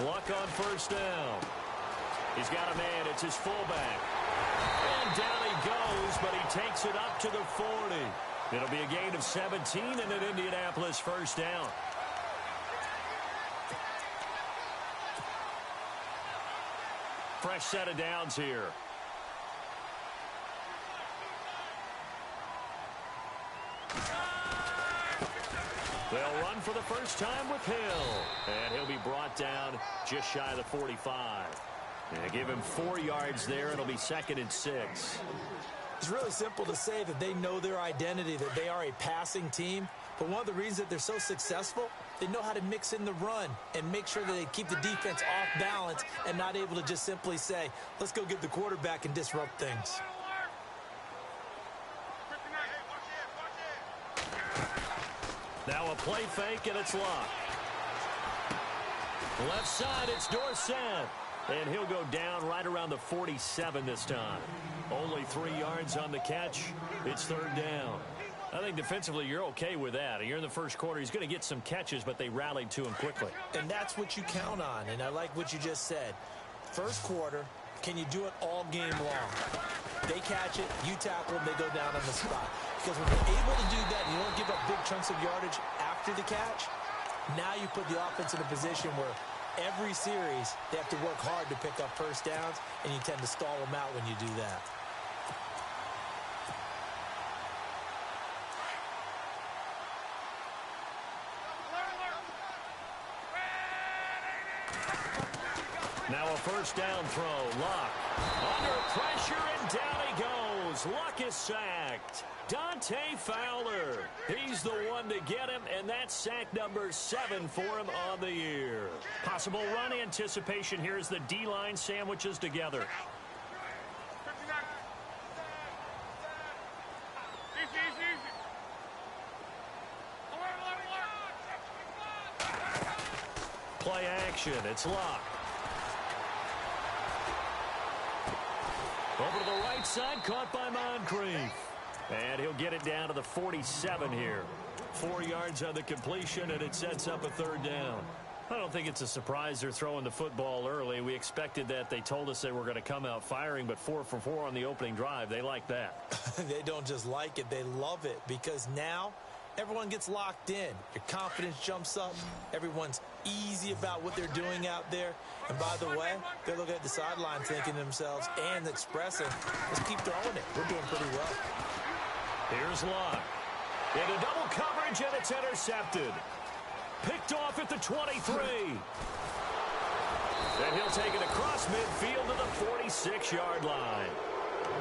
Luck on first down. He's got a man. It's his fullback. And down he goes, but he takes it up to the 40. It'll be a gain of 17 and an Indianapolis first down. Fresh set of downs here. They'll run for the first time with Hill. And he'll be brought down just shy of the 45. And give him 4 yards there. It'll be 2nd and 6. It's really simple to say that they know their identity, that they are a passing team. But one of the reasons that they're so successful, they know how to mix in the run and make sure that they keep the defense off balance and not able to just simply say, let's go get the quarterback and disrupt things. Now a play fake, and it's Luck. Left side, it's Dorsett. And he'll go down right around the 47 this time. Only 3 yards on the catch. It's 3rd down. I think defensively you're okay with that. You're in the first quarter. He's going to get some catches, but they rallied to him quickly. And that's what you count on, and I like what you just said. First quarter, can you do it all game long? They catch it, you tackle them, they go down on the spot. Because when you're able to do that and you don't give up big chunks of yardage after the catch, now you put the offense in a position where every series they have to work hard to pick up first downs, and you tend to stall them out when you do that. Now a first down throw. Luck under pressure, and down he goes. Luck is sacked. Dante Fowler. He's the one to get him, and that's sack number 7 for him on the year. Possible run anticipation here as the D-line sandwiches together. Play action. It's Luck. Over to the right side, caught by Moncrief. And he'll get it down to the 47 here. 4 yards on the completion, and it sets up a 3rd down. I don't think it's a surprise they're throwing the football early. We expected that. They told us they were going to come out firing, but 4 for 4 on the opening drive. They like that. They don't just like it, they love it, because now everyone gets locked in. Your confidence jumps up. Everyone's easy about what they're doing out there. And by the way, they're looking at the sideline thinking to themselves and expressing, let's keep throwing it. We're doing pretty well. Here's Luck. Into double coverage, and it's intercepted. Picked off at the 23. And he'll take it across midfield to the 46-yard line.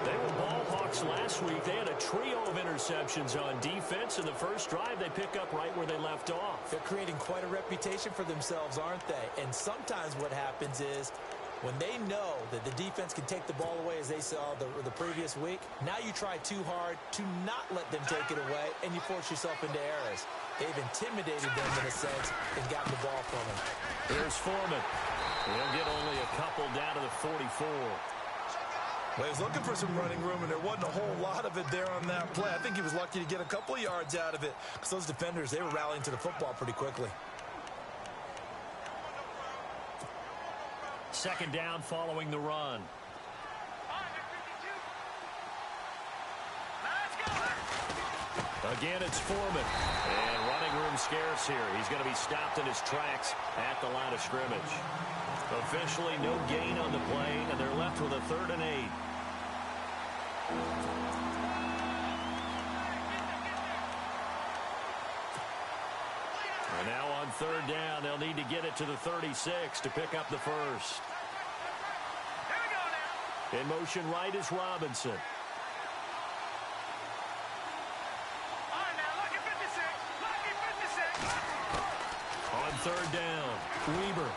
They were ball hawks last week. They had a trio of interceptions on defense. In the first drive, they pick up right where they left off. They're creating quite a reputation for themselves, aren't they? And sometimes what happens is when they know that the defense can take the ball away, as they saw the previous week, now you try too hard to not let them take it away, and you force yourself into errors. They've intimidated them in a sense and gotten the ball from them. Here's Foreman. He'll get only a couple down to the 44. Well, he was looking for some running room, and there wasn't a whole lot of it there on that play. I think he was lucky to get a couple of yards out of it, because those defenders, they were rallying to the football pretty quickly. 2nd down following the run. Again, it's Foreman. And running room scarce here. He's going to be stopped in his tracks at the line of scrimmage. Officially no gain on the play, and they're left with a 3rd and 8. And now on 3rd down, they'll need to get it to the 36 to pick up the first. In motion right is Robinson. On 3rd down, Weber.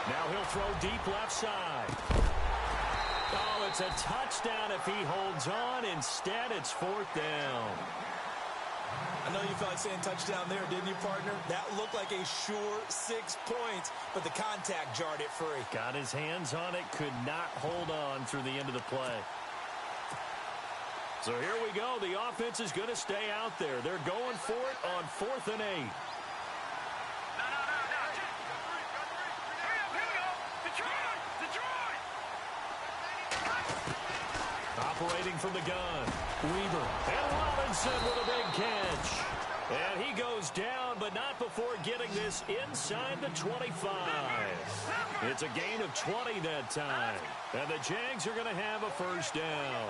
Now he'll throw deep left side. Oh, it's a touchdown if he holds on. Instead, it's 4th down. I know you felt like saying touchdown there, didn't you, partner? That looked like a sure 6 points, but the contact jarred it free. Got his hands on it, could not hold on through the end of the play. So here we go. The offense is going to stay out there. They're going for it on 4th and 8. from the gun. Weaver. And Robinson with a big catch. And he goes down, but not before getting this inside the 25. It's a gain of 20 that time. And the Jags are going to have a first down.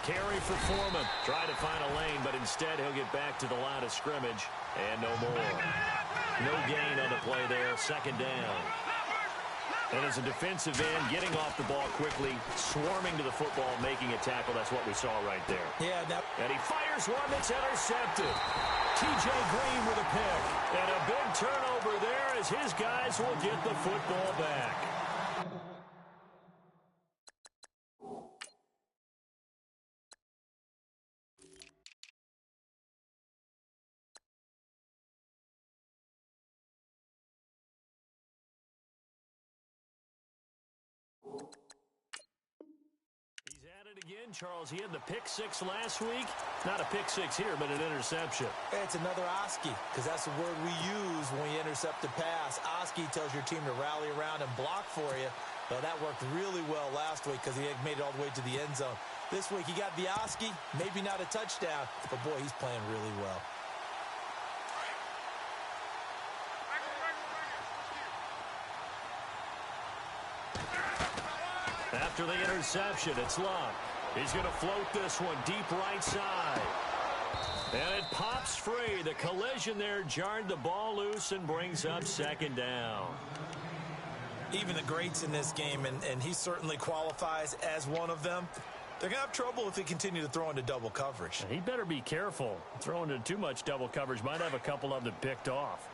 Carry for Foreman. Try to find a lane, but instead he'll get back to the line of scrimmage. And no more. No gain on the play there. Second down. And as a defensive end, getting off the ball quickly, swarming to the football, making a tackle. That's what we saw right there. Yeah. And he fires one that's intercepted. T.J. Green with a pick. And a big turnover there as his guys will get the football back. He's at it again, Charles. He had the pick six last week. Not a pick six here, but an interception. It's another Oski, because that's the word we use when you intercept a pass. Oski tells your team to rally around and block for you. Well, that worked really well last week because he had made it all the way to the end zone. This week he got the Oski, maybe not a touchdown, but boy, he's playing really well. After the interception, it's Luck. He's going to float this one deep right side. And it pops free. The collision there jarred the ball loose and brings up second down. Even the greats in this game, and he certainly qualifies as one of them, they're going to have trouble if they continue to throw into double coverage. He better be careful. Throwing into too much double coverage might have a couple of them picked off.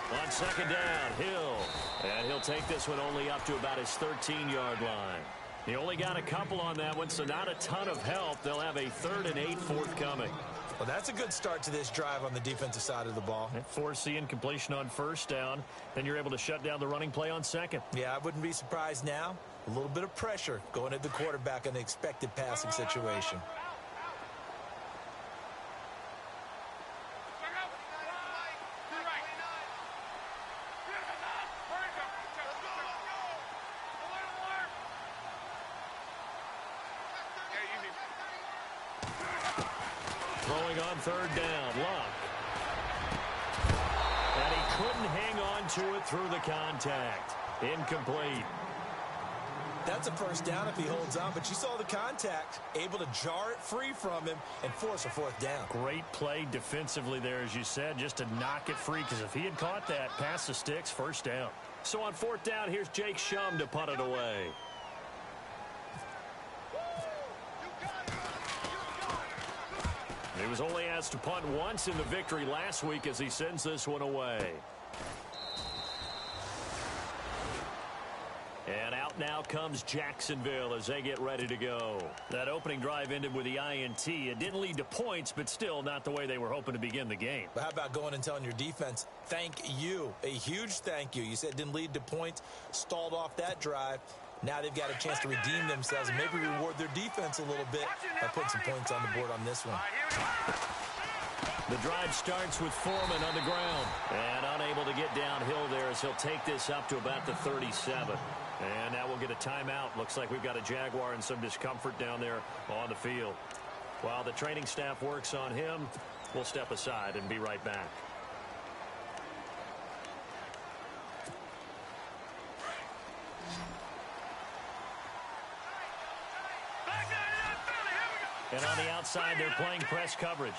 On second down, Hill. And he'll take this one only up to about his 13-yard line. He only got a couple on that one, so not a ton of help. They'll have a 3rd and 8 forthcoming. Well, that's a good start to this drive on the defensive side of the ball. Force incompletion on first down. Then you're able to shut down the running play on second. Yeah, I wouldn't be surprised now. A little bit of pressure going at the quarterback in an expected passing situation. Throwing on third down, Luck. And he couldn't hang on to it through the contact. Incomplete. That's a first down if he holds on, but you saw the contact, able to jar it free from him and force a fourth down. Great play defensively there, as you said, just to knock it free, because if he had caught that, past the sticks, first down. So on fourth down, here's Jake Shum to punt it away. He was only asked to punt once in the victory last week as he sends this one away. And out now comes Jacksonville as they get ready to go. That opening drive ended with the INT. It didn't lead to points, but still not the way they were hoping to begin the game. But how about going and telling your defense, thank you, a huge thank you. You said it didn't lead to points, stalled off that drive. Now they've got a chance to redeem themselves and maybe reward their defense a little bit by putting some points on the board on this one. The drive starts with Foreman on the ground. And unable to get downhill there as he'll take this up to about the 37. And now we'll get a timeout. Looks like we've got a Jaguar in some discomfort down there on the field. While the training staff works on him, we'll step aside and be right back. And on the outside, they're playing press coverage.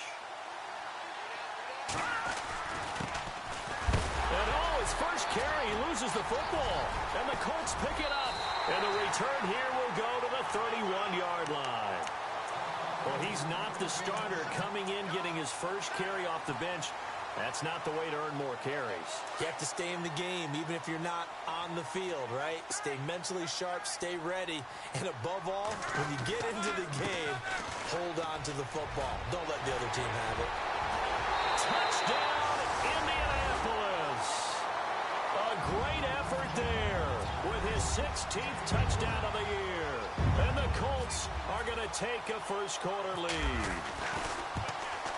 And his first carry, he loses the football. And the Colts pick it up. And the return here will go to the 31-yard line. Well, he's not the starter coming in, getting his first carry off the bench. That's not the way to earn more carries. You have to stay in the game, even if you're not on the field, right? Stay mentally sharp, stay ready, and above all, when you get into the game, hold on to the football. Don't let the other team have it. Touchdown, Indianapolis. A great effort there. with his 16th touchdown of the year. And the Colts are going to take a first-quarter lead.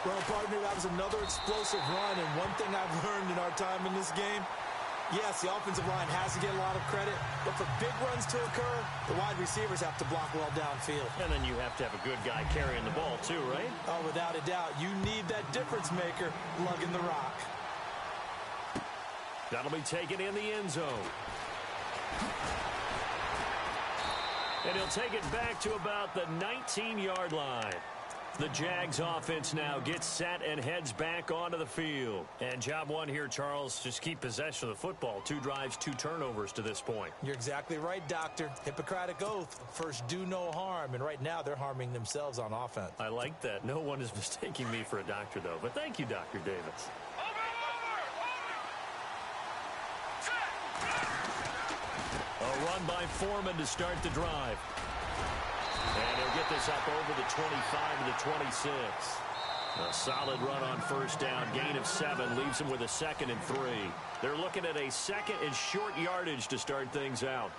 Well, partner, that was another explosive run, and one thing I've learned in our time in this game, yes, the offensive line has to get a lot of credit, but for big runs to occur, the wide receivers have to block well downfield. And then you have to have a good guy carrying the ball too, right? Oh, without a doubt. You need that difference maker lugging the rock. That'll be taken in the end zone. And he'll take it back to about the 19-yard line. The Jags offense now gets set and heads back onto the field. And job one here, Charles, just keep possession of the football. 2 drives, 2 turnovers to this point. You're exactly right, Doctor. Hippocratic oath. First, do no harm. And right now, they're harming themselves on offense. I like that. No one is mistaking me for a doctor, though. But thank you, Dr. Davis. A run by Foreman to start the drive. And he'll get this up over the 25 to the 26. A solid run on first down. Gain of 7 leaves him with a 2nd and 3. They're looking at a 2nd and short yardage to start things out.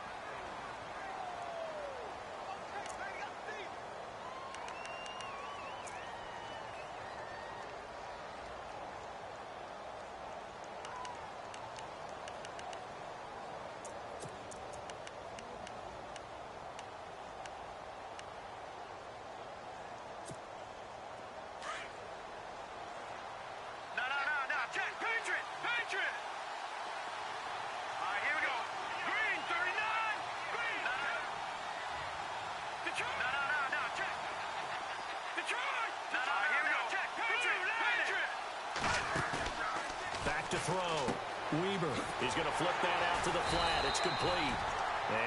To throw. Weber. He's going to flip that out to the flat. It's complete.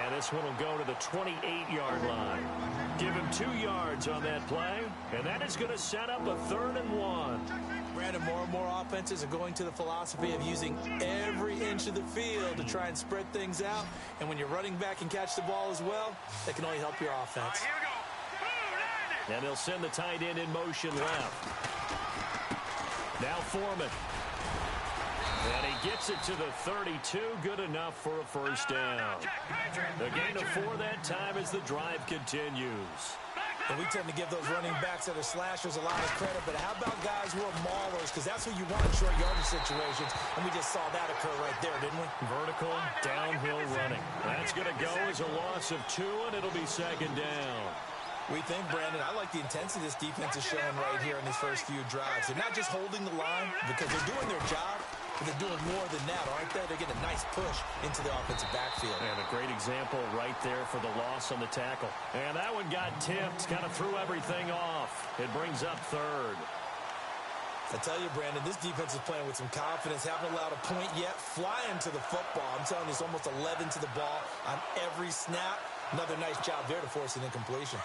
And this one will go to the 28-yard line. Give him 2 yards on that play. And that is going to set up a 3rd and 1. Brandon, more and more offenses are going to the philosophy of using every inch of the field to try and spread things out. And when you're running back and catch the ball as well, that can only help your offense. And they'll send the tight end in motion left. Now Foreman. And he gets it to the 32. Good enough for a first down. A gain of 4 that time as the drive continues. And we tend to give those running backs that are slashers a lot of credit, but how about guys who are maulers? Because that's who you want in short yardage situations. And we just saw that occur right there, didn't we? Vertical, downhill running. That's going to go as a loss of 2, and it'll be 2nd down. We think, Brandon, I like the intensity this defense is showing right here in these first few drives. They're not just holding the line because they're doing their job, but they're doing more than that, aren't they? They're getting a nice push into the offensive backfield. And a great example right there for the loss on the tackle. And that one got tipped, kind of threw everything off. It brings up 3rd. I tell you, Brandon, this defense is playing with some confidence. Haven't allowed a point yet. Flying to the football. I'm telling you, it's almost 11 to the ball on every snap. Another nice job there to force an incompletion.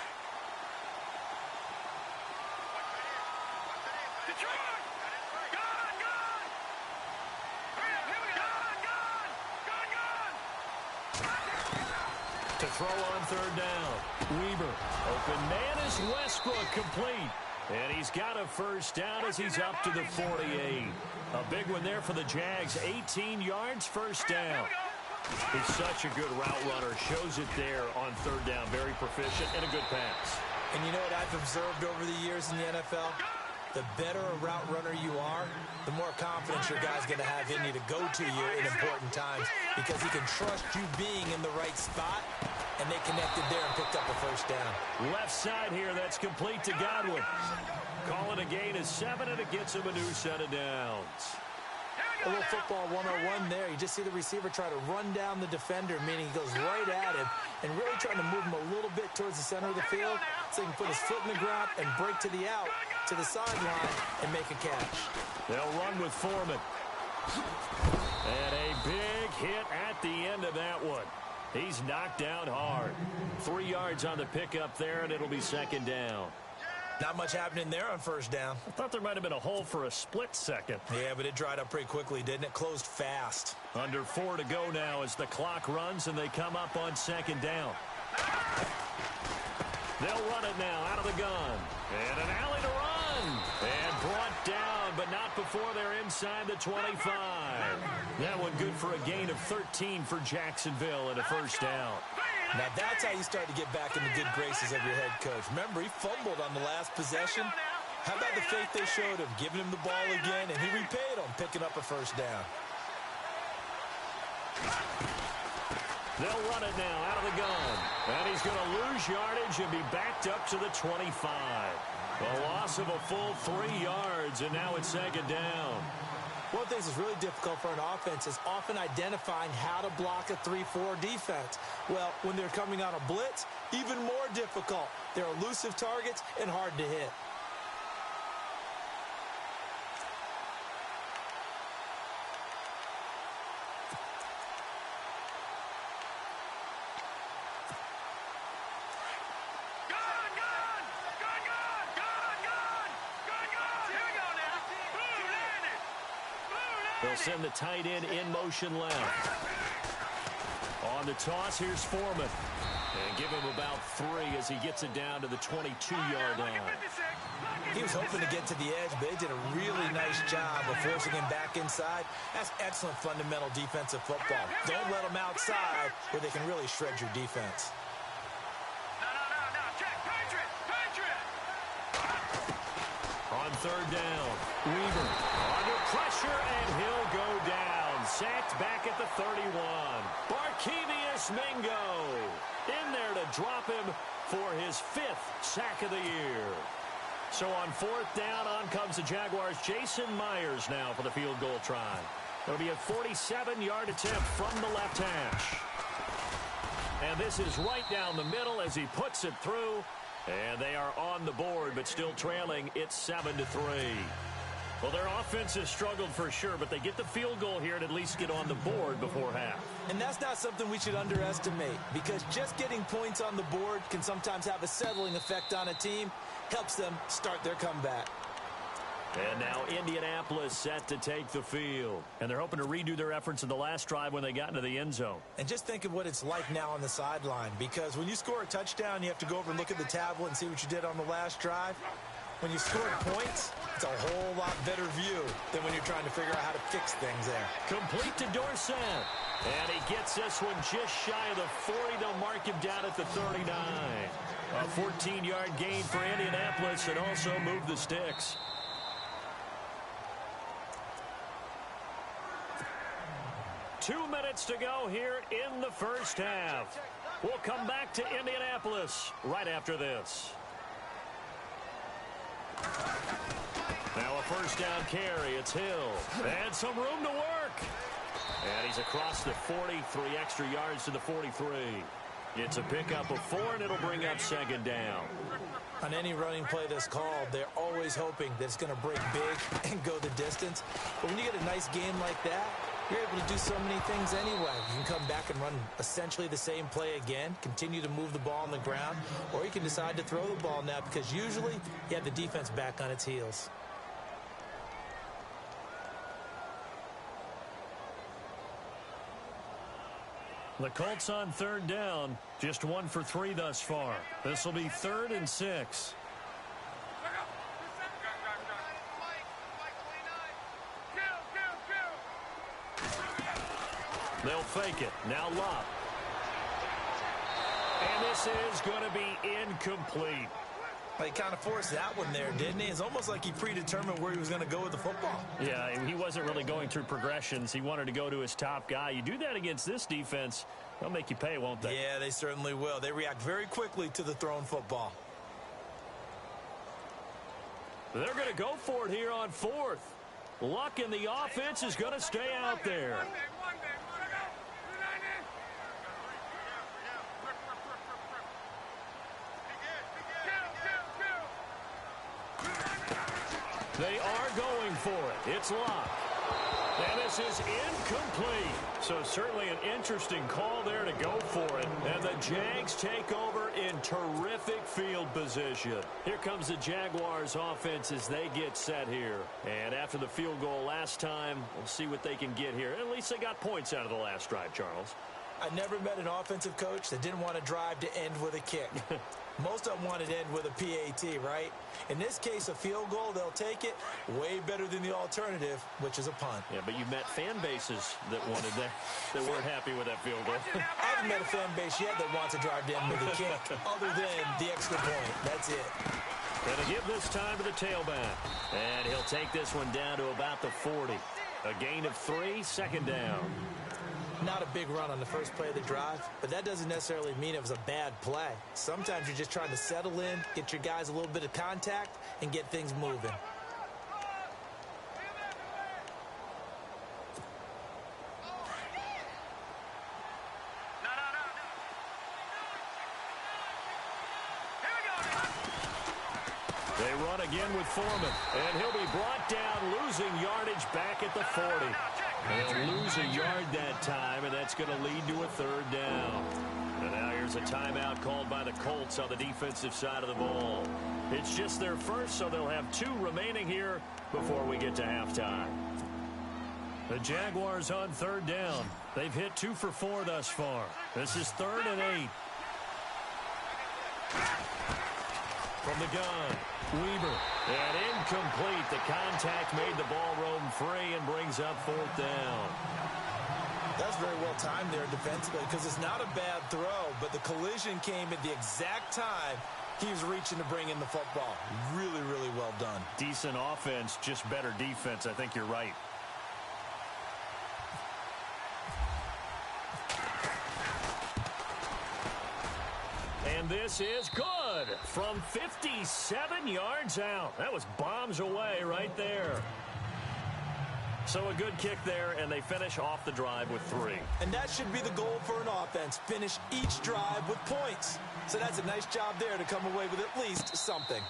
To throw on 3rd down. Weber. Open man is Westbrook, complete. And he's got a first down as he's up to the 48. A big one there for the Jags. 18 yards, first down. He's such a good route runner. Shows it there on 3rd down. Very proficient and a good pass. And you know what I've observed over the years in the NFL? The better a route runner you are, the more confidence your guy's going to have in you to go to you in important times because he can trust you being in the right spot, and they connected there and picked up a first down. Left side here, that's complete to Godwin. Call it a gain of 7, and it gets him a new set of downs. A little football 101 there. You just see the receiver try to run down the defender, meaning he goes right at him and really trying to move him a little bit towards the center of the field so he can put his foot in the ground and break to the out, to the sideline, and make a catch. They'll run with Foreman. And a big hit at the end of that one. He's knocked down hard. 3 yards on the pickup there, and it'll be 2nd down. Not much happening there on first down. I thought there might have been a hole for a split second. Yeah, but it dried up pretty quickly, didn't it? Closed fast. Under 4 to go now as the clock runs and they come up on 2nd down. They'll run it now out of the gun. And an alley to run. And brought down, but not before they're inside the 25. That one good for a gain of 13 for Jacksonville and a first down. Now that's how you start to get back in the good graces of your head coach. Remember, he fumbled on the last possession. How about the faith they showed him, giving him the ball again, and he repaid them, picking up a first down. They'll run it now out of the gun. And he's going to lose yardage and be backed up to the 25. A loss of a full 3 yards, and now it's second down. One of the things that's really difficult for an offense is often identifying how to block a 3-4 defense. Well, when they're coming on a blitz, even more difficult. They're elusive targets and hard to hit. They'll send the tight end in motion left. On the toss, here's Foreman. And give him about 3 as he gets it down to the 22-yard line. He was hoping to get to the edge, but they did a really nice job of forcing him back inside. That's excellent fundamental defensive football. Don't let them outside where they can really shred your defense. On third down, Weaver under pressure, and he'll go down. Sacked back at the 31. Barkevius Mingo in there to drop him for his 5th sack of the year. So on fourth down, on comes the Jaguars' Jason Myers now for the field goal try. It'll be a 47-yard attempt from the left hash. And this is right down the middle as he puts it through. And they are on the board, but still trailing. It's 7-3. Well, their offense has struggled for sure, but they get the field goal here and at least get on the board before half. And that's not something we should underestimate, because just getting points on the board can sometimes have a settling effect on a team. Helps them start their comeback. And now Indianapolis set to take the field. And they're hoping to redo their efforts in the last drive when they got into the end zone. And just think of what it's like now on the sideline, because when you score a touchdown, you have to go over and look at the tablet and see what you did on the last drive. When you score points, it's a whole lot better view than when you're trying to figure out how to fix things there. Complete to Dorsett. And he gets this one just shy of the 40. They'll mark him down at the 39. A 14-yard gain for Indianapolis and also move the sticks. Two minutes to go here in the first half. We'll come back to Indianapolis right after this. Now a first down carry. It's Hill. And some room to work. And he's across the 40, 3 extra yards to the 43. It's a pickup of 4, and it'll bring up second down. On any running play that's called, they're always hoping that it's going to break big and go the distance. But when you get a nice game like that, you're able to do so many things anyway. You can come back and run essentially the same play again, continue to move the ball on the ground, or you can decide to throw the ball now because usually you have the defense back on its heels. The Colts on third down, just 1 for 3 thus far. This will be 3rd and 6. They'll fake it. Now Locke. And this is going to be incomplete. He kind of forced that one there, didn't he? It's almost like he predetermined where he was going to go with the football. Yeah, he wasn't really going through progressions. He wanted to go to his top guy. You do that against this defense, they'll make you pay, won't they? Yeah, they certainly will. They react very quickly to the thrown football. They're going to go for it here on 4th. Luck in the offense is going to stay out there. They are going for it. It's Locke. And this is incomplete. So certainly an interesting call there to go for it. And the Jags take over in terrific field position. Here comes the Jaguars offense as they get set here. And after the field goal last time, we'll see what they can get here. At least they got points out of the last drive, Charles. I never met an offensive coach that didn't want to drive to end with a kick. Most of them don't want it to end with a PAT, right? In this case, a field goal, they'll take it. Way better than the alternative, which is a punt. Yeah, but you've met fan bases that wanted that weren't happy with that field goal. I haven't met a fan base yet that wants to drive down with a kick, other than the extra point. That's it. Gonna give this time to the tailback. And he'll take this one down to about the 40. A gain of 3, second down. Not a big run on the first play of the drive, but that doesn't necessarily mean it was a bad play. Sometimes you're just trying to settle in, get your guys a little bit of contact, and get things moving. They run again with Foreman, and he'll be brought down, losing yardage back at the 40. They'll lose a yard that time, and that's going to lead to a third down. And now here's a timeout called by the Colts on the defensive side of the ball. It's just their first, so they'll have 2 remaining here before we get to halftime. The Jaguars on third down. They've hit 2 for 4 thus far. This is 3rd and 8. From the gun, Weber, and incomplete. The contact made the ball roam free and brings up 4th down. That's very well timed there defensively because it's not a bad throw, but the collision came at the exact time he was reaching to bring in the football. Really, really well done. Decent offense, just better defense. I think you're right. And this is good from 57 yards out. That was bombs away right there. So a good kick there, and they finish off the drive with 3. And that should be the goal for an offense. Finish each drive with points. So that's a nice job there to come away with at least something.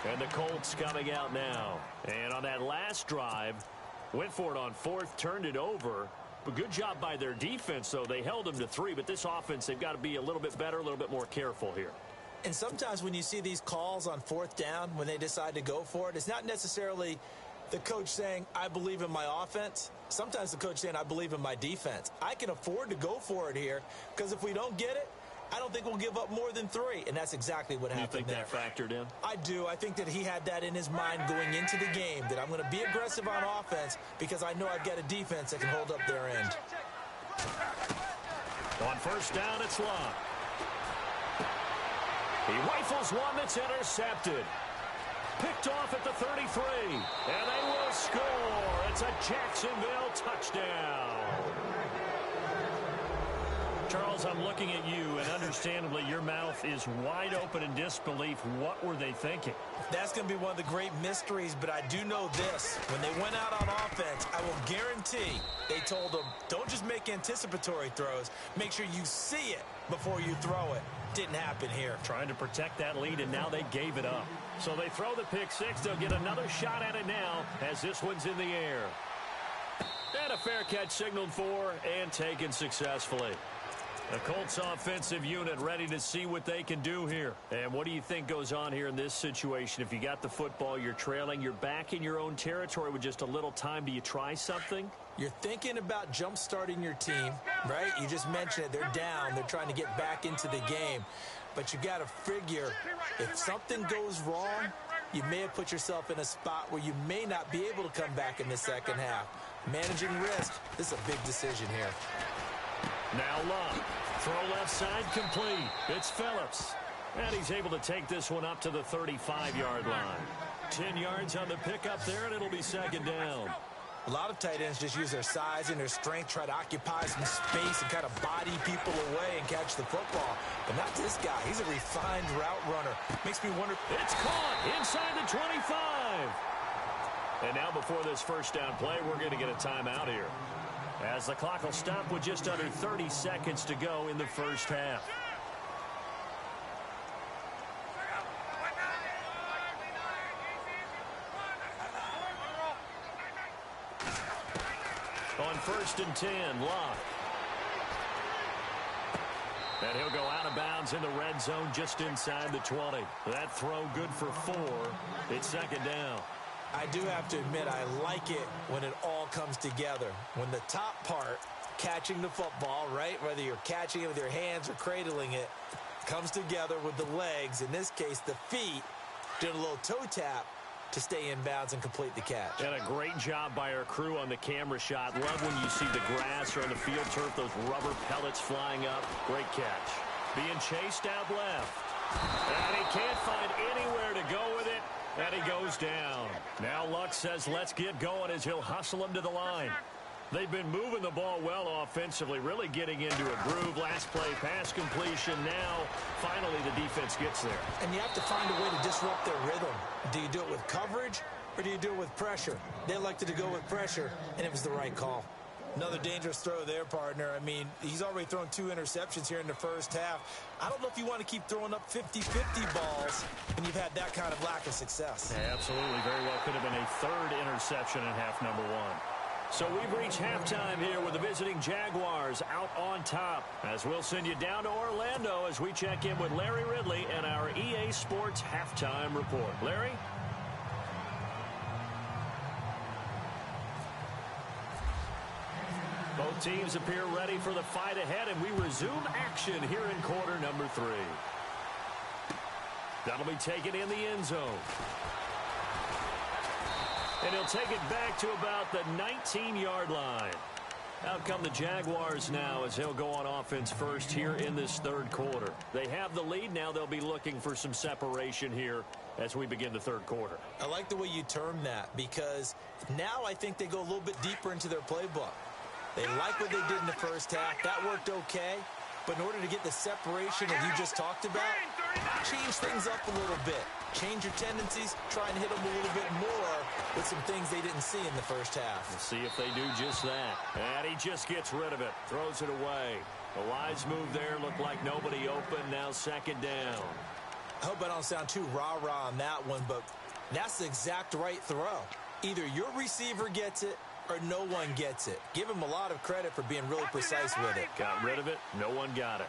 And the Colts coming out now. And on that last drive, went for it on 4th, turned it over. But good job by their defense, though. They held them to 3, but this offense, they've got to be a little bit better, a little bit more careful here. And sometimes when you see these calls on 4th down, when they decide to go for it, it's not necessarily the coach saying, I believe in my offense. Sometimes the coach saying, I believe in my defense. I can afford to go for it here because if we don't get it, I don't think we'll give up more than 3. And that's exactly what happened there. You think that factored in? I do. I think that he had that in his mind going into the game, that I'm going to be aggressive on offense because I know I've got a defense that can hold up their end. On first down, it's Locke. He rifles one that's intercepted. Picked off at the 33. And they will score. It's a Jacksonville touchdown. Charles, I'm looking at you, and understandably, your mouth is wide open in disbelief. What were they thinking? That's going to be one of the great mysteries, but I do know this. When they went out on offense, I will guarantee they told them, don't just make anticipatory throws. Make sure you see it before you throw it. Didn't happen here. Trying to protect that lead, and now they gave it up. So they throw the pick 6. They'll get another shot at it now as this one's in the air. And a fair catch signaled for and taken successfully. The Colts offensive unit ready to see what they can do here. And what do you think goes on here in this situation? If you got the football, you're trailing, you're back in your own territory with just a little time. Do you try something? You're thinking about jump-starting your team, right? You just mentioned it. They're down. They're trying to get back into the game. But you got to figure if something goes wrong, you may have put yourself in a spot where you may not be able to come back in the second half. Managing risk, this is a big decision here. Now Love. Throw left side complete. It's Phillips. And he's able to take this one up to the 35-yard line. 10 yards on the pickup there, and it'll be second down. A lot of tight ends just use their size and their strength, try to occupy some space and kind of body people away and catch the football. But not this guy. He's a refined route runner. Makes me wonder. It's caught inside the 25. And now before this first down play, we're going to get a timeout here, as the clock will stop with just under 30 seconds to go in the first half. On 1st and 10, Locke. And he'll go out of bounds in the red zone just inside the 20. That throw good for 4. It's second down. I do have to admit, I like it when it all comes together. When the top part catching the football, right? Whether you're catching it with your hands or cradling it, comes together with the legs, in this case the feet, doing a little toe tap to stay in bounds and complete the catch. And a great job by our crew on the camera shot. Love when you see the grass or on the field turf, those rubber pellets flying up. Great catch. Being chased out left. And he can't find anywhere to go with it, and he goes down. Now Luck says let's get going as he'll hustle him to the line. They've been moving the ball well offensively, really getting into a groove. Last play, pass completion. Now, finally, the defense gets there. And you have to find a way to disrupt their rhythm. Do you do it with coverage, or do you do it with pressure? They elected to go with pressure, and it was the right call. Another dangerous throw there, partner. I mean, he's already thrown 2 interceptions here in the first half. I don't know if you want to keep throwing up 50-50 balls when you've had that kind of lack of success. Yeah, absolutely. Very well could have been a 3rd interception in half number 1. So we've reached halftime here with the visiting Jaguars out on top. As we'll send you down to Orlando as we check in with Larry Ridley and our EA Sports Halftime Report. Larry? Both teams appear ready for the fight ahead, and we resume action here in quarter number 3. That'll be taken in the end zone. And he'll take it back to about the 19-yard line. Out come the Jaguars now as he'll go on offense first here in this 3rd quarter. They have the lead. Now they'll be looking for some separation here as we begin the 3rd quarter. I like the way you term that, because now I think they go a little bit deeper into their playbook. They like what they did in the first half. That worked okay. But in order to get the separation that you just talked about, change things up a little bit. Change your tendencies, try and hit them a little bit more with some things they didn't see in the first half. We'll see if they do just that. And he just gets rid of it, throws it away. A wise move there, looked like nobody open, now 2nd down. I hope I don't sound too rah-rah on that one, but that's the exact right throw. Either your receiver gets it or no one gets it. Give him a lot of credit for being really precise with it. Got rid of it, no one got it.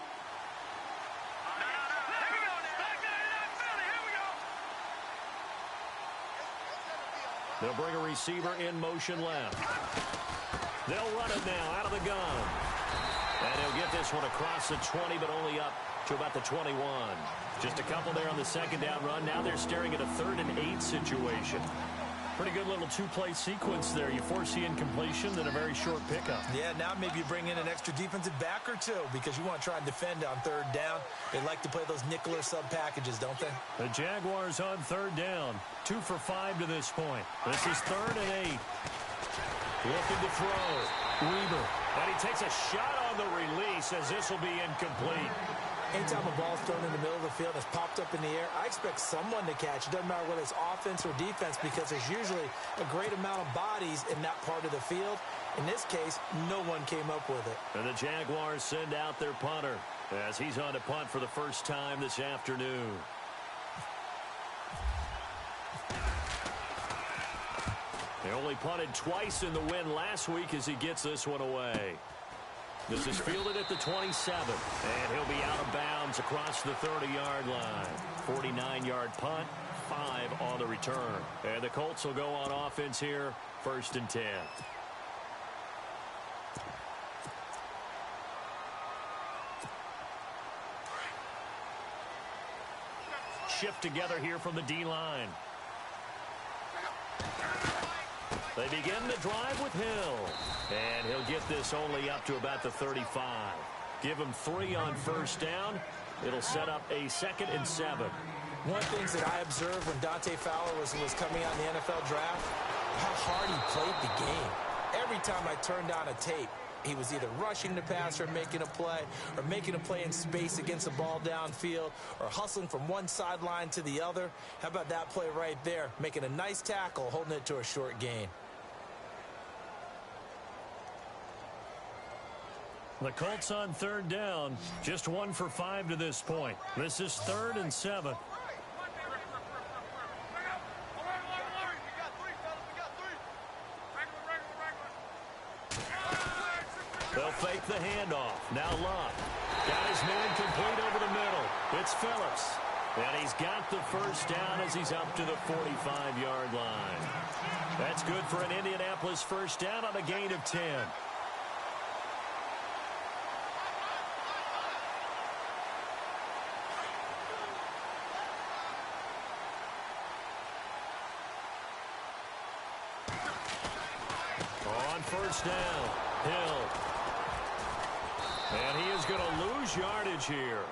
They'll bring a receiver in motion left. They'll run it now out of the gun. And he'll get this one across the 20, but only up to about the 21. Just a couple there on the 2nd down run. Now they're staring at a 3rd and 8 situation. Pretty good little 2-play sequence there. You force the incompletion, then a very short pickup. Yeah, now maybe you bring in an extra defensive back or 2 because you want to try and defend on 3rd down. They like to play those nickel or sub packages, don't they? The Jaguars on 3rd down. 2 for 5 to this point. This is 3rd and 8. Looking to throw. Weaver. And he takes a shot on the release as this will be incomplete. Anytime a ball's thrown in the middle of the field and it's popped up in the air, I expect someone to catch. It doesn't matter whether it's offense or defense because there's usually a great amount of bodies in that part of the field. In this case, no one came up with it. And the Jaguars send out their punter as he's on to punt for the first time this afternoon. They only punted twice in the win last week as he gets this one away. This is fielded at the 27, and he'll be out of bounds across the 30-yard line. 49-yard punt, 5 on the return. And the Colts will go on offense here, 1st and 10. Shift together here from the D-line. They begin the drive with Hill. And he'll get this only up to about the 35. Give him 3 on 1st down. It'll set up a 2nd and 7. One of the things that I observed when Dante Fowler was coming out in the NFL draft, how hard he played the game. Every time I turned on a tape, he was either rushing the passer, making a play in space against the ball downfield, or hustling from one sideline to the other. How about that play right there? Making a nice tackle, holding it to a short gain. The Colts on 3rd down, just 1 for 5 to this point. This is 3rd and 7. They'll fake the handoff. Now Luck. Got his man complete over the middle. It's Phillips. And he's got the 1st down as he's up to the 45-yard line. That's good for an Indianapolis 1st down on a gain of 10. first down. Hill. And he is going to lose yardage here.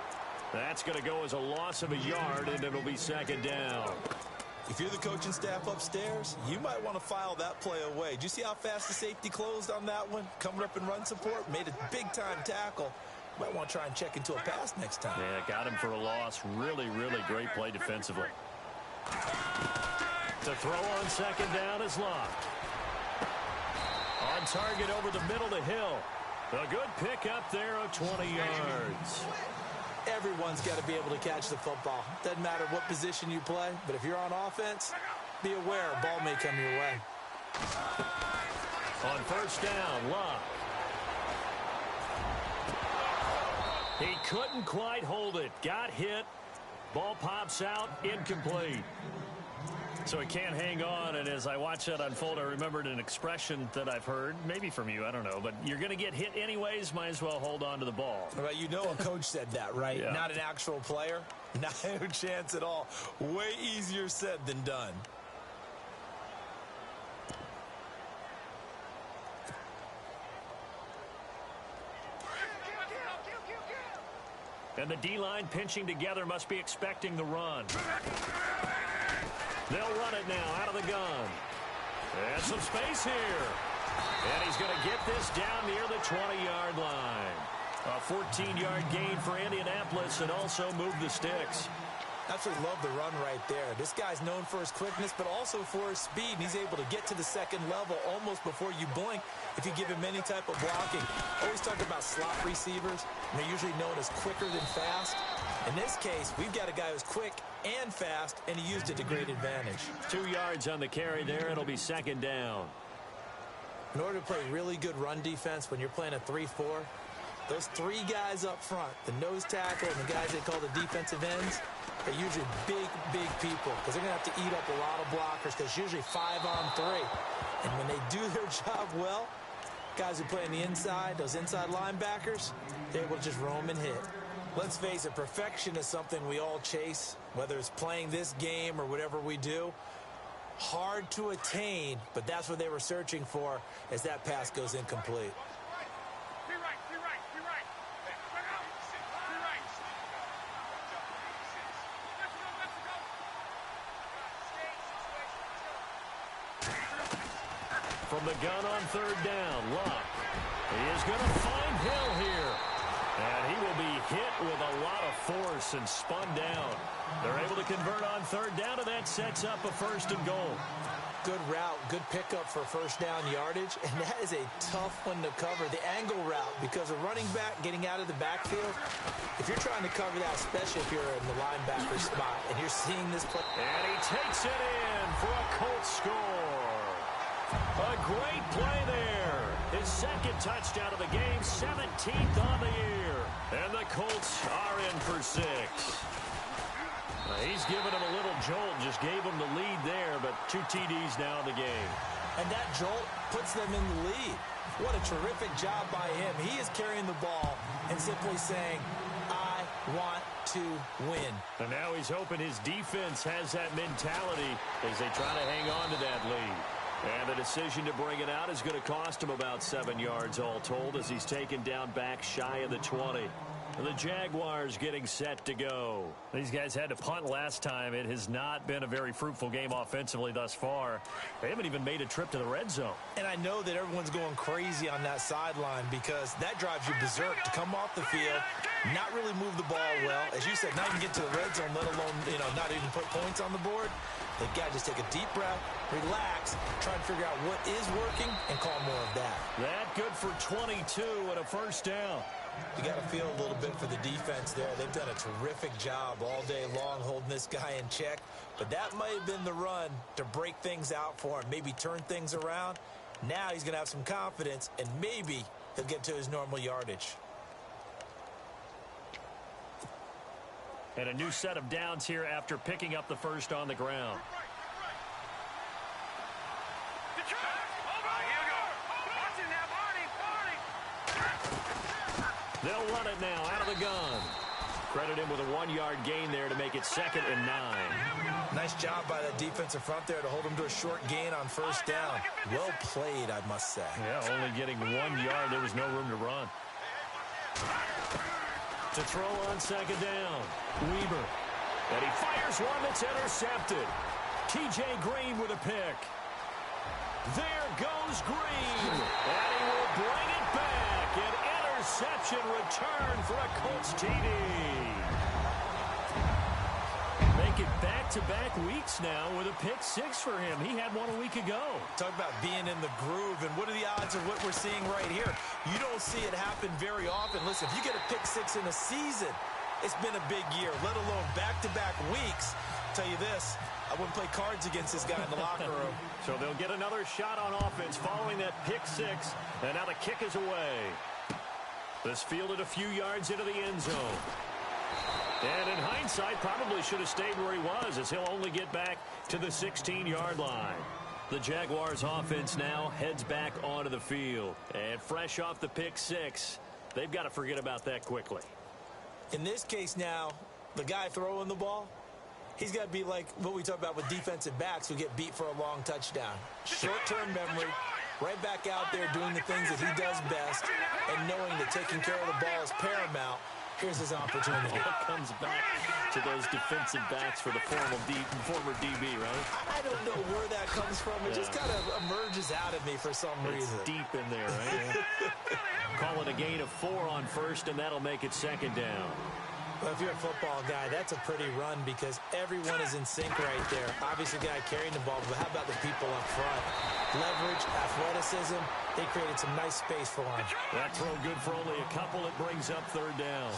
That's going to go as a loss of a yard, and it'll be second down. If you're the coaching staff upstairs, you might want to file that play away. Did you see how fast the safety closed on that one? Coming up in run support, made a big-time tackle. Might want to try and check into a pass next time. Yeah, got him for a loss. Really, really great play defensively. To throw on second down is Locke. On target over the middle to Hill. A good pick up there of 20 yards. Everyone's got to be able to catch the football. Doesn't matter what position you play, but if you're on offense, be aware a ball may come your way. On first down, Locke. He couldn't quite hold it. Got hit. Ball pops out. Incomplete. So he can't hang on, and as I watch that unfold, I remembered an expression that I've heard, maybe from you, I don't know, but you're going to get hit anyways, might as well hold on to the ball. Well, you know a coach said that, right? Yeah. Not an actual player. No chance at all. Way easier said than done. And the D-line pinching together must be expecting the run. They'll run it now out of the gun. And some space here. And he's going to get this down near the 20-yard line. A 14-yard gain for Indianapolis and also move the sticks. Absolutely love the run right there. This guy's known for his quickness, but also for his speed. And he's able to get to the second level almost before you blink if you give him any type of blocking. Always talk about slot receivers. And they're usually known as quicker than fast. In this case, we've got a guy who's quick and fast, and he used it to great advantage. 2 yards on the carry there. It'll be second down. In order to play really good run defense when you're playing a 3-4, those three guys up front, the nose tackle and the guys they call the defensive ends, they're usually big, big people because they're going to have to eat up a lot of blockers because usually 5-on-3. And when they do their job well, guys who play on the inside, those inside linebackers, they're able to just roam and hit. Let's face it, perfection is something we all chase, whether it's playing this game or whatever we do. Hard to attain, but that's what they were searching for as that pass goes incomplete. From the gun on third down, Locke. He is going to find Hill here. And he will be hit with a lot of force and spun down. They're able to convert on third down, and that sets up a first and goal. Good route, good pickup for first down yardage, and that is a tough one to cover, the angle route, because a running back getting out of the backfield, if you're trying to cover that, especially if you're in the linebacker spot, and you're seeing this play. And he takes it in for a Colts score. A great play there. His second touchdown of the game, 17th on the year. And the Colts are in for 6. He's given him a little jolt, just gave him the lead there, but 2 TDs now in the game. And that jolt puts them in the lead. What a terrific job by him. He is carrying the ball and simply saying, I want to win. And now he's hoping his defense has that mentality as they try to hang on to that lead. And the decision to bring it out is going to cost him about 7 yards all told as he's taken down back shy of the 20. And the Jaguars getting set to go. These guys had to punt last time. It has not been a very fruitful game offensively thus far. They haven't even made a trip to the red zone. And I know that everyone's going crazy on that sideline because that drives you berserk to come off the field, not really move the ball well. As you said, not even get to the red zone, let alone, not even put points on the board. They've got to just take a deep breath, relax, try to figure out what is working, and call more of that. That good for 22 and a first down. You got to feel a little bit for the defense there. They've done a terrific job all day long holding this guy in check. But that might have been the run to break things out for him, maybe turn things around. Now he's going to have some confidence, and maybe he'll get to his normal yardage. And a new set of downs here after picking up the first on the ground. They'll run it now out of the gun. Credit him with a 1-yard gain there to make it 2nd and 9. Nice job by that defensive front there to hold him to a short gain on first down. Well played, I must say. Yeah, only getting 1 yard. There was no room to run. To throw on 2nd down, Weber. And he fires one that's intercepted. T.J. Green with a pick. There goes Green. And he will bring it back. An interception return for a Colts TD. Make it back-to-back weeks now with a pick 6 for him. He had one a week ago. Talk about being in the groove, and what are the odds of what we're seeing right here? You don't see it happen very often. Listen, if you get a pick 6 in a season, it's been a big year, let alone back-to-back weeks. I'll tell you this, I wouldn't play cards against this guy in the locker room. So they'll get another shot on offense following that pick 6, and now the kick is away. This fielded a few yards into the end zone. And in hindsight, probably should have stayed where he was, as he'll only get back to the 16-yard line. The Jaguars offense now heads back onto the field. And fresh off the pick 6, they've got to forget about that quickly. In this case now, the guy throwing the ball, he's got to be like what we talk about with defensive backs who get beat for a long touchdown. Short-term memory, right back out there doing the things that he does best, and knowing that taking care of the ball is paramount. Here's his opportunity. It comes back to those defensive backs for the former DB, right? I don't know where that comes from. It just kind of emerges out of me for some reason. It's deep in there, right? Call it a gain of 4 on first, and that'll make it 2nd down. Well, if you're a football guy, that's a pretty run because everyone is in sync right there. Obviously, the guy carrying the ball, but how about the people up front? Leverage, athleticism, they created some nice space for him. That throw good for only a couple. It brings up 3rd down.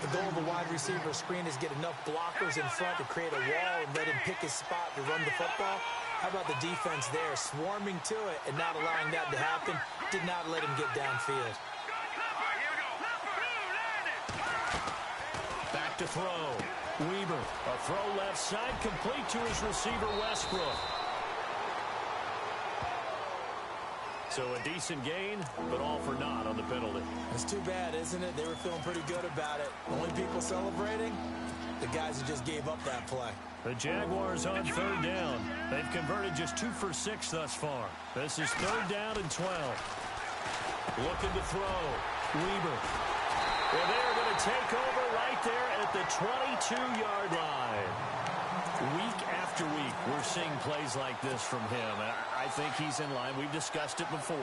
The goal of a wide receiver screen is get enough blockers in front to create a wall and let him pick his spot to run the football. How about the defense there, swarming to it and not allowing that to happen? Did not let him get downfield. Back to throw. Weber, a throw left side, complete to his receiver, Westbrook. So a decent gain, but all for naught on the penalty. It's too bad, isn't it? They were feeling pretty good about it. Only people celebrating, the guys who just gave up that play. The Jaguars on 3rd down. They've converted just 2 for 6 thus far. This is 3rd down and 12. Looking to throw. Weber. And they're going to take over right there at the 22-yard line. Week after week, we're seeing plays like this from him. I think he's in line. We've discussed it before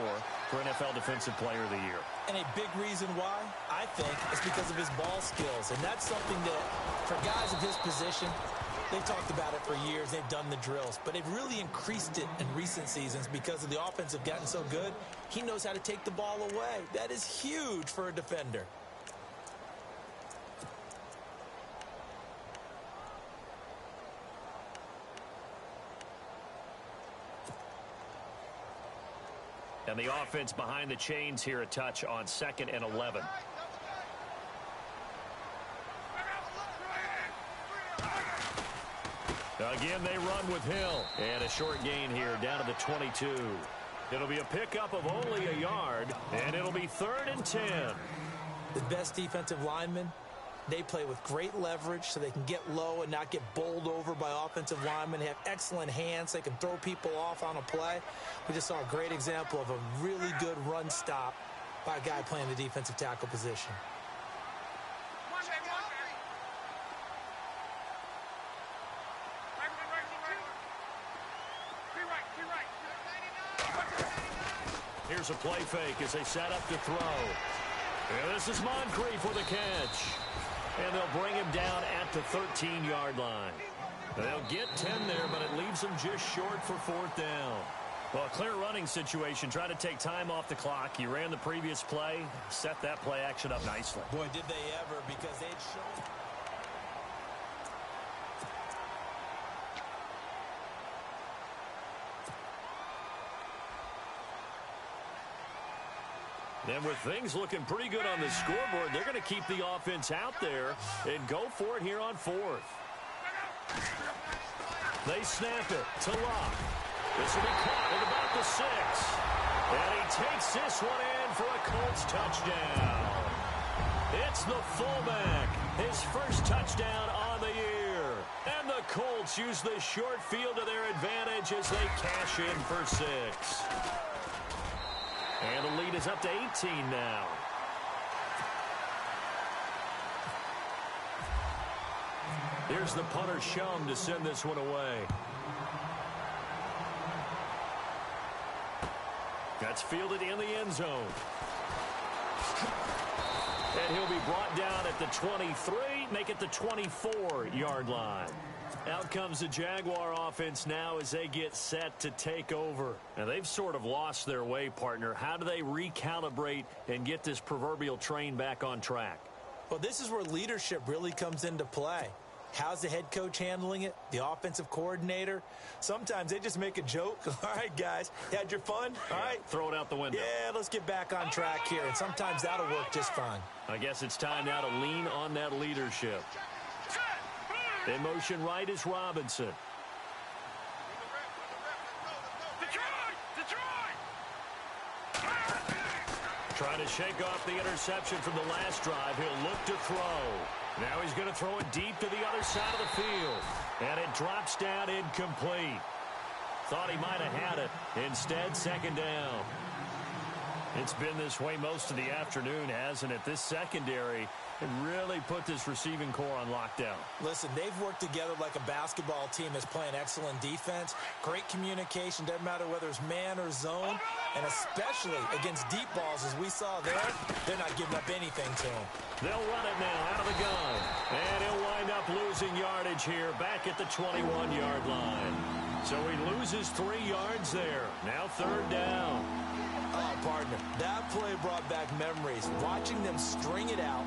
for NFL Defensive Player of the Year. And a big reason why, I think, is because of his ball skills. And that's something that, for guys of his position, they've talked about it for years. They've done the drills. But they've really increased it in recent seasons because of the offense have gotten so good. He knows how to take the ball away. That is huge for a defender. And the offense behind the chains here a touch on 2nd and 11. Again, they run with Hill. And a short gain here down to the 22. It'll be a pickup of only a yard, and it'll be 3rd and 10. The best defensive linemen, they play with great leverage so they can get low and not get bowled over by offensive linemen. They have excellent hands. They can throw people off on a play. We just saw a great example of a really good run stop by a guy playing the defensive tackle position. Here's a play fake as they set up to throw. And this is Moncrief with a catch. And they'll bring him down at the 13-yard line. They'll get 10 there, but it leaves them just short for 4th down. Well, a clear running situation. Trying to take time off the clock. He ran the previous play, set that play action up nicely. Boy, did they ever, because they'd shown... And with things looking pretty good on the scoreboard, they're going to keep the offense out there and go for it here on 4th. They snap it to Locke. This will be caught at about the 6. And he takes this one in for a Colts touchdown. It's the fullback. His first touchdown on the year. And the Colts use the short field to their advantage as they cash in for 6. And the lead is up to 18 now. Here's the punter Shum to send this one away. That's fielded in the end zone. And he'll be brought down at the 23, make it the 24-yard line. Out comes the Jaguar offense now as they get set to take over. And they've sort of lost their way, partner. How do they recalibrate and get this proverbial train back on track? Well, this is where leadership really comes into play. How's the head coach handling it? The offensive coordinator? Sometimes they just make a joke. All right, guys, you had your fun? All right. Throw it out the window. Yeah, let's get back on track here. And sometimes that'll work just fine. I guess it's time now to lean on that leadership. In motion right is Robinson. Trying to shake off the interception from the last drive. He'll look to throw. Now he's going to throw it deep to the other side of the field. And it drops down incomplete. Thought he might have had it. Instead, second down. It's been this way most of the afternoon, hasn't it? This secondary really put this receiving core on lockdown. Listen, they've worked together like a basketball team that's playing excellent defense. Great communication. Doesn't matter whether it's man or zone. And especially against deep balls, as we saw there, they're not giving up anything to him. They'll run it now out of the gun. And he'll wind up losing yardage here back at the 21-yard line. So he loses 3 yards there. Now third down. Oh, partner, that play brought back memories. Watching them string it out,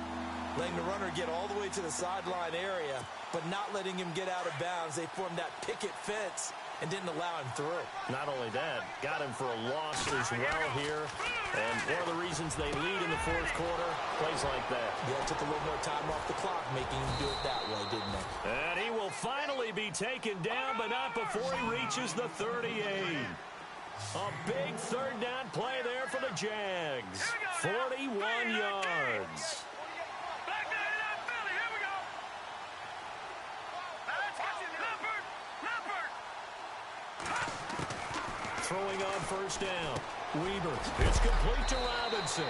letting the runner get all the way to the sideline area, but not letting him get out of bounds. They formed that picket fence and didn't allow him through. Not only that, got him for a loss as well here. And one of the reasons they lead in the fourth quarter, plays like that. Yeah, it took a little more time off the clock, making him do it that way, didn't it? And he will finally be taken down, but not before he reaches the 38. A big third down play there for the Jags. 41 yards. Throwing on first down. Weaver. It's complete to Robinson.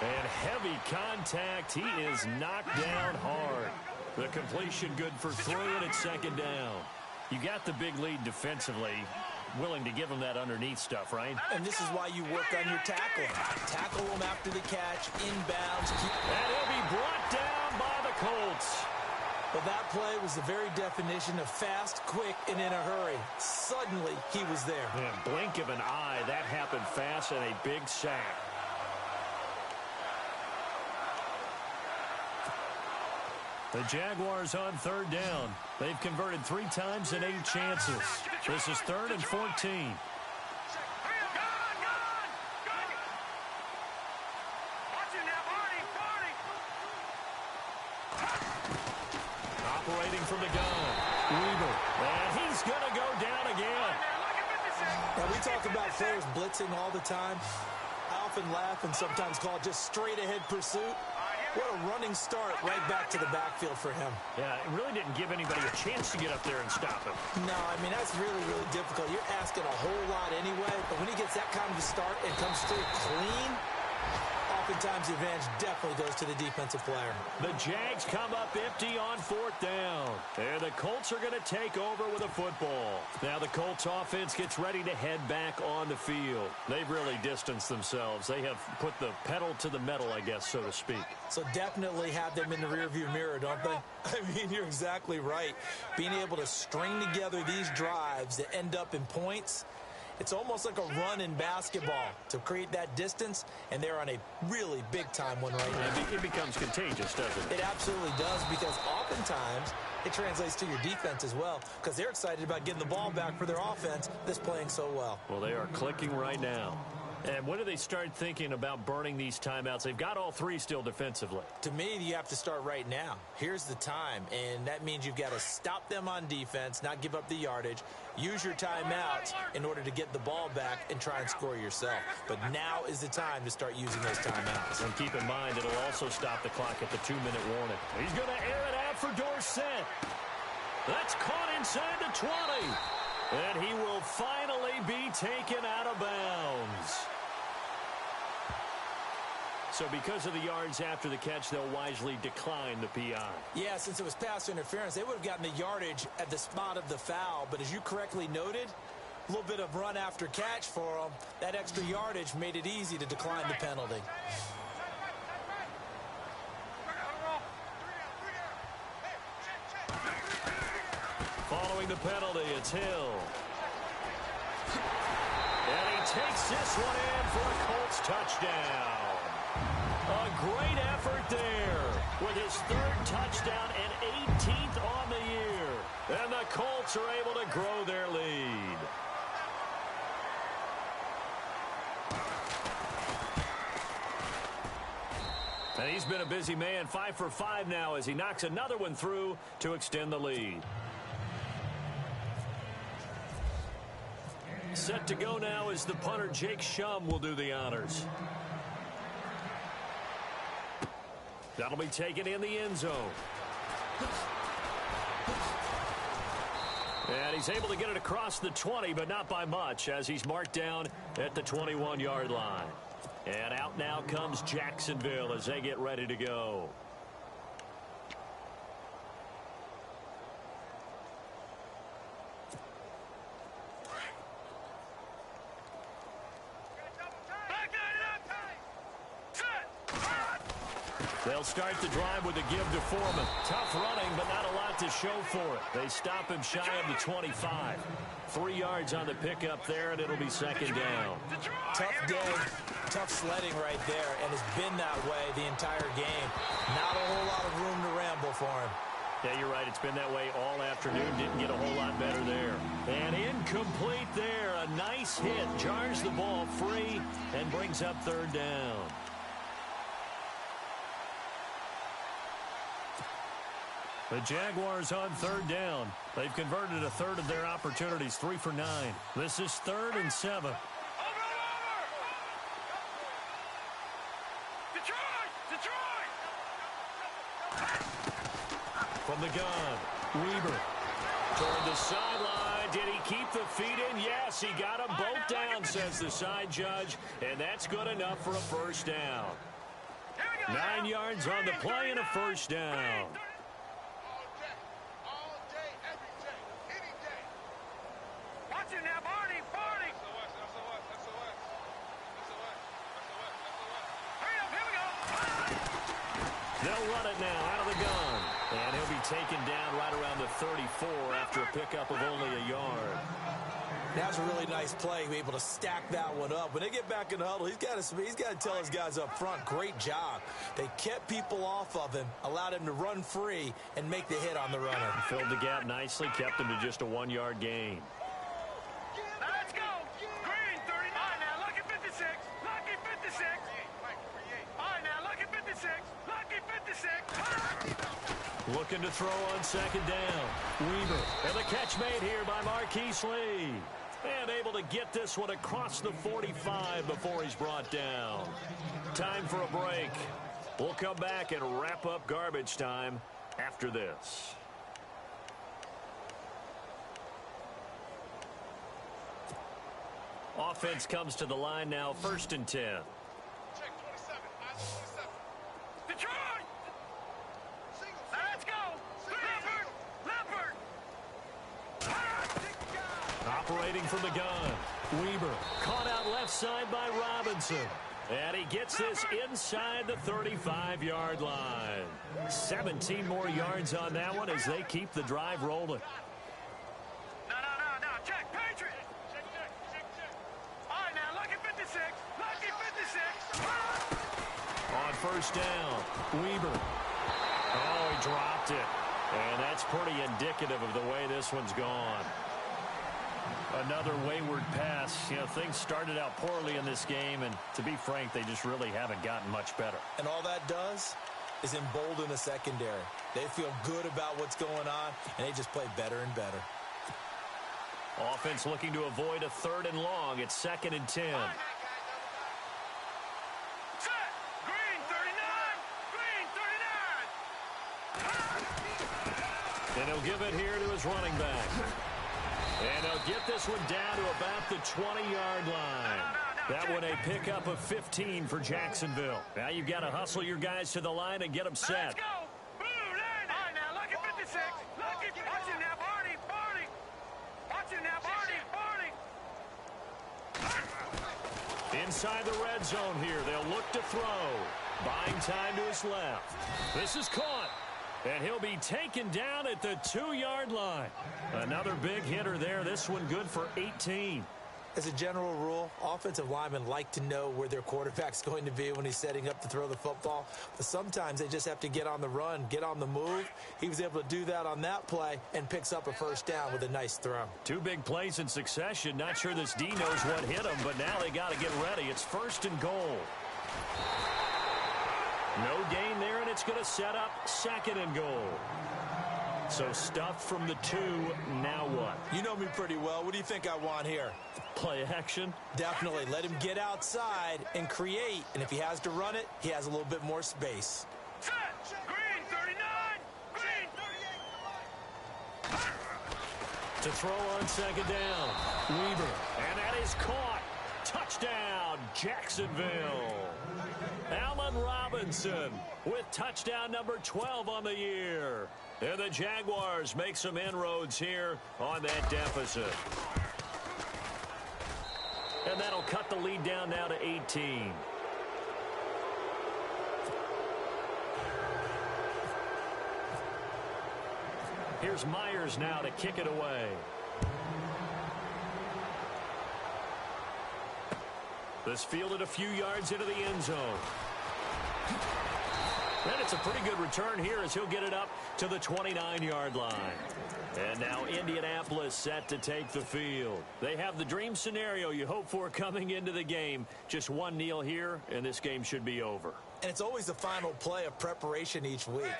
And heavy contact. He is knocked down hard. The completion good for 3, and it's second down. You got the big lead defensively. Willing to give them that underneath stuff, right? And this is why you work on your tackling. Tackle them after the catch, inbounds. And he'll be brought down by the Colts. But that play was the very definition of fast, quick, and in a hurry. Suddenly, he was there. Man, blink of an eye, that happened fast, and a big sack. The Jaguars on third down. They've converted 3 times and 8 chances. This is 3rd and 14. Operating from the gun. Weaver. And he's going to go down again. Now, we talk about players blitzing all the time. I often laugh and sometimes call it just straight-ahead pursuit. What a running start right back to the backfield for him. Yeah, it really didn't give anybody a chance to get up there and stop him. No, I mean, that's really, really difficult. You're asking a whole lot anyway, but when he gets that kind of a start and comes through clean, oftentimes the advantage definitely goes to the defensive player. The Jags come up empty on 4th down. And the Colts are going to take over with a football. Now the Colts offense gets ready to head back on the field. They've really distanced themselves. They have put the pedal to the metal, I guess, so to speak. So definitely have them in the rearview mirror, don't they? I mean, you're exactly right. Being able to string together these drives that end up in points, it's almost like a run in basketball to create that distance, and they're on a really big-time one right now. It becomes contagious, doesn't it? It absolutely does, because oftentimes it translates to your defense as well, because they're excited about getting the ball back for their offense that's playing so well. Well, they are clicking right now. And when do they start thinking about burning these timeouts? They've got all three still defensively. To me, you have to start right now. Here's the time, and that means you've got to stop them on defense, not give up the yardage, use your timeouts in order to get the ball back and try and score yourself. But now is the time to start using those timeouts. And keep in mind, it'll also stop the clock at the 2-minute warning. He's going to air it out for Dorsett. That's caught inside the 20. And he will finally be taken out of bounds. So because of the yards after the catch, they'll wisely decline the PI. Yeah, since it was pass interference, they would have gotten the yardage at the spot of the foul. But as you correctly noted, a little bit of run after catch for them. That extra yardage made it easy to decline the penalty. Following the penalty, it's Hill. And he takes this one in for a Colts touchdown. A great effort there with his third touchdown and 18th on the year. And the Colts are able to grow their lead. And he's been a busy man, 5 for 5 now as he knocks another one through to extend the lead. Set to go now is the punter, Jake Shum, will do the honors. That'll be taken in the end zone. And he's able to get it across the 20, but not by much, as he's marked down at the 21-yard line. And out now comes Jacksonville as they get ready to go. They'll start the drive with a give to Foreman. Tough running, but not a lot to show for it. They stop him shy of the 25. 3 yards on the pickup there, and it'll be second down. Tough day, tough sledding right there, and it's been that way the entire game. Not a whole lot of room to ramble for him. Yeah, you're right. It's been that way all afternoon. Didn't get a whole lot better there. And incomplete there. A nice hit. Jars the ball free and brings up third down. The Jaguars on third down. They've converted a third of their opportunities, 3 for 9. This is 3rd and 7. From the gun, Weber toward the sideline. Did he keep the feet in? Yes, he got them both down, says the side judge, and that's good enough for a first down. 9 yards on the play and a first down. They'll run it now out of the gun. And he'll be taken down right around the 34 after a pickup of only a yard. That was a really nice play, able to stack that one up. When they get back in the huddle, he's got to tell his guys up front, great job. They kept people off of him, allowed him to run free, and make the hit on the runner. Filled the gap nicely, kept him to just a 1-yard gain. Let's go. Green, 30. All right, now, look at 56. Lucky 56. All right, now, look at 56. Lucky 56. Looking to throw on second down. Weaver. And the catch made here by Marquise Lee. And able to get this one across the 45 before he's brought down. Time for a break. We'll come back and wrap up garbage time after this. Offense comes to the line now, 1st and 10. Check 27. Eyes 27. Detroit! Let's go! Leopard! Operating from the gun. Weber caught out left side by Robinson. And he gets this inside the 35-yard line. 17 more yards on that one as they keep the drive rolling. No. Check, Patriot! Check. All right, now, look at 56. Lucky 56. On first down, Weber. Oh, he dropped it. And that's pretty indicative of the way this one's gone. Another wayward pass. You know, things started out poorly in this game, and to be frank, they just really haven't gotten much better. And all that does is embolden the secondary. They feel good about what's going on, and they just play better and better. Offense looking to avoid a 3rd and long. It's 2nd and 10. Set. Green 39. Green 39. And he'll give it here to his running back. And he'll get this one down to about the 20-yard line. That one a pickup of 15 for Jacksonville. Now you've got to hustle your guys to the line and get them set. Let's go. Boom, line. All right, now, lucky 56. Lucky. Watch him now, Barney. Barney. Watch him now, Barney. Barney. Inside the red zone here. They'll look to throw. Buying time to his left. This is caught. And he'll be taken down at the 2-yard line. Another big hitter there. This one good for 18. As a general rule, offensive linemen like to know where their quarterback's going to be when he's setting up to throw the football. But sometimes they just have to get on the run, get on the move. He was able to do that on that play and picks up a 1st down with a nice throw. 2 big plays in succession. Not sure this D knows what hit him, but now they got to get ready. It's 1st and goal. No gain there, and it's going to set up 2nd and goal. So stuffed from the 2, now what? You know me pretty well. What do you think I want here? Play action? Definitely. Let him get outside and create. And if he has to run it, he has a little bit more space. Set. Green 39. Green 38. To throw on 2nd down. Weaver. And that is caught. Touchdown, Jacksonville. Allen Robinson with touchdown number 12 on the year. And the Jaguars make some inroads here on that deficit. And that'll cut the lead down now to 18. Here's Myers now to kick it away. This fielded a few yards into the end zone. And it's a pretty good return here as he'll get it up to the 29-yard line. And now Indianapolis set to take the field. They have the dream scenario you hope for coming into the game. Just one kneel here, and this game should be over. And it's always the final play of preparation each week.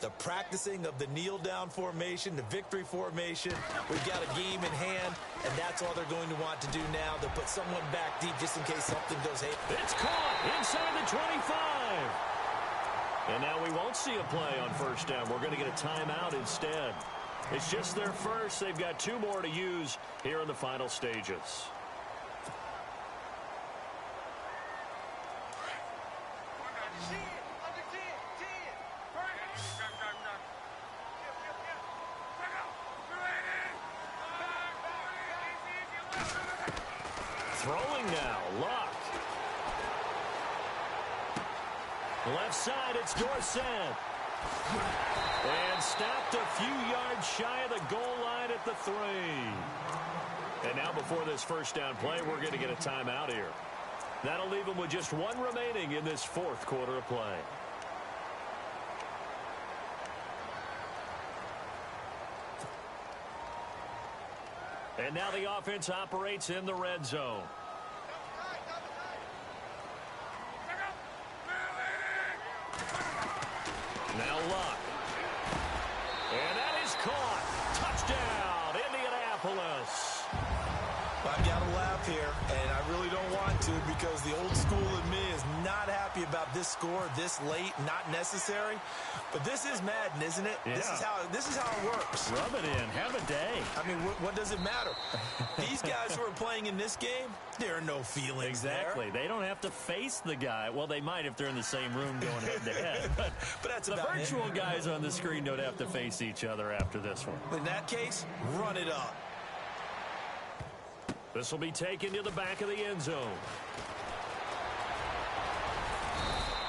The practicing of the kneel-down formation, the victory formation. We've got a game in hand, and that's all they're going to want to do now. They'll put someone back deep just in case something goes haywire. It's caught inside the 25. And now we won't see a play on 1st down. We're going to get a timeout instead. It's just their first. They've got 2 more to use here in the final stages. Throwing now, Luck. Left side, it's Dorsett. And stopped a few yards shy of the goal line at the 3. And now before this 1st down play, we're going to get a timeout here. That'll leave them with just 1 remaining in this 4th quarter of play. And now the offense operates in the red zone. Now Luck. And that is caught. Touchdown, Indianapolis. I've got to laugh here, and I really don't want to because the old school in me is not happy about this score this late, not necessary. But this is Madden, isn't it? Yeah. This is how it works. Rub it in. Have a day. I mean, what does it matter? These guys who are playing in this game, there are no feelings Exactly. there. They don't have to face the guy. Well, they might if they're in the same room going head-to-head. But that's the about virtual it. guys on the screen don't have to face each other after this one. In that case, run it up. This will be taken to the back of the end zone.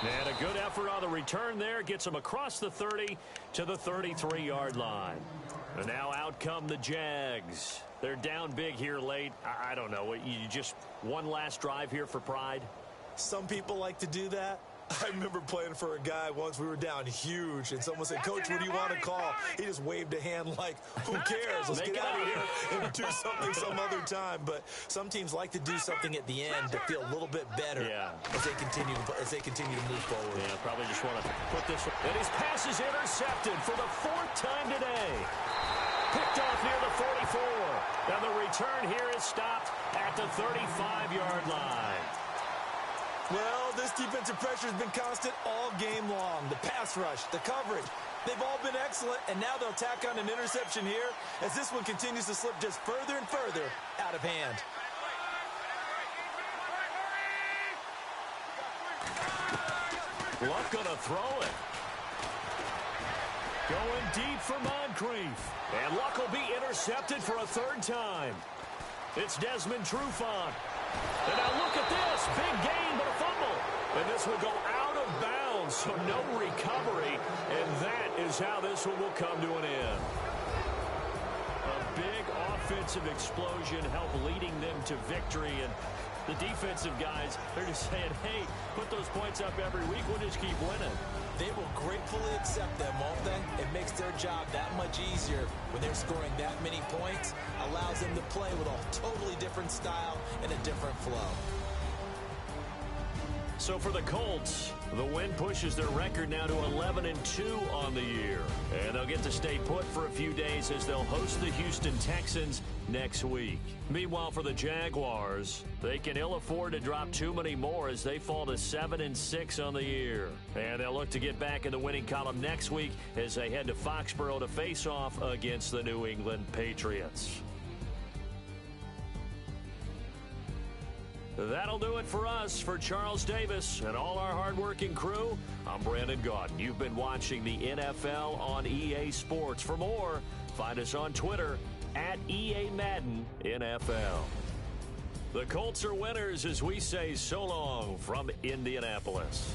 And a good effort on the return there. Gets them across the 30 to the 33-yard line. And now out come the Jags. They're down big here late. I don't know. You just one last drive here for pride? Some people like to do that. I remember playing for a guy once. We were down huge, and someone said, "Coach, what do you want to call?" He just waved a hand like, "Who cares? Let's get out of here and do something some other time." But some teams like to do something at the end to feel a little bit better as they continue to move forward. Yeah, probably just want to put this. And his pass is intercepted for the 4th time today. Picked off near the 44. Now the return here is stopped at the 35-yard line. Well, this defensive pressure has been constant all game long. The pass rush, the coverage, they've all been excellent, and now they'll tack on an interception here as this one continues to slip just further and further out of hand. Luck gonna throw it. Going deep for Moncrief. And Luck will be intercepted for a 3rd time. It's Desmond Trufant. And now look at this. Big gain, but a fumble. And this will go out of bounds, so no recovery. And that is how this one will come to an end. A big offensive explosion helped leading them to victory. And the defensive guys, they're just saying, hey, put those points up every week. We'll just keep winning. They will gratefully accept them, won't they? It makes their job that much easier when they're scoring that many points. Allows them to play with a totally different style and a different flow. So for the Colts, the win pushes their record now to 11-2 on the year. And they'll get to stay put for a few days as they'll host the Houston Texans next week. Meanwhile, for the Jaguars, they can ill afford to drop too many more as they fall to 7-6 on the year. And they'll look to get back in the winning column next week as they head to Foxborough to face off against the New England Patriots. That'll do it for us. For Charles Davis and all our hardworking crew, I'm Brandon Gaudin. You've been watching the NFL on EA Sports. For more, find us on Twitter at EA Madden NFL. The Colts are winners as we say so long from Indianapolis.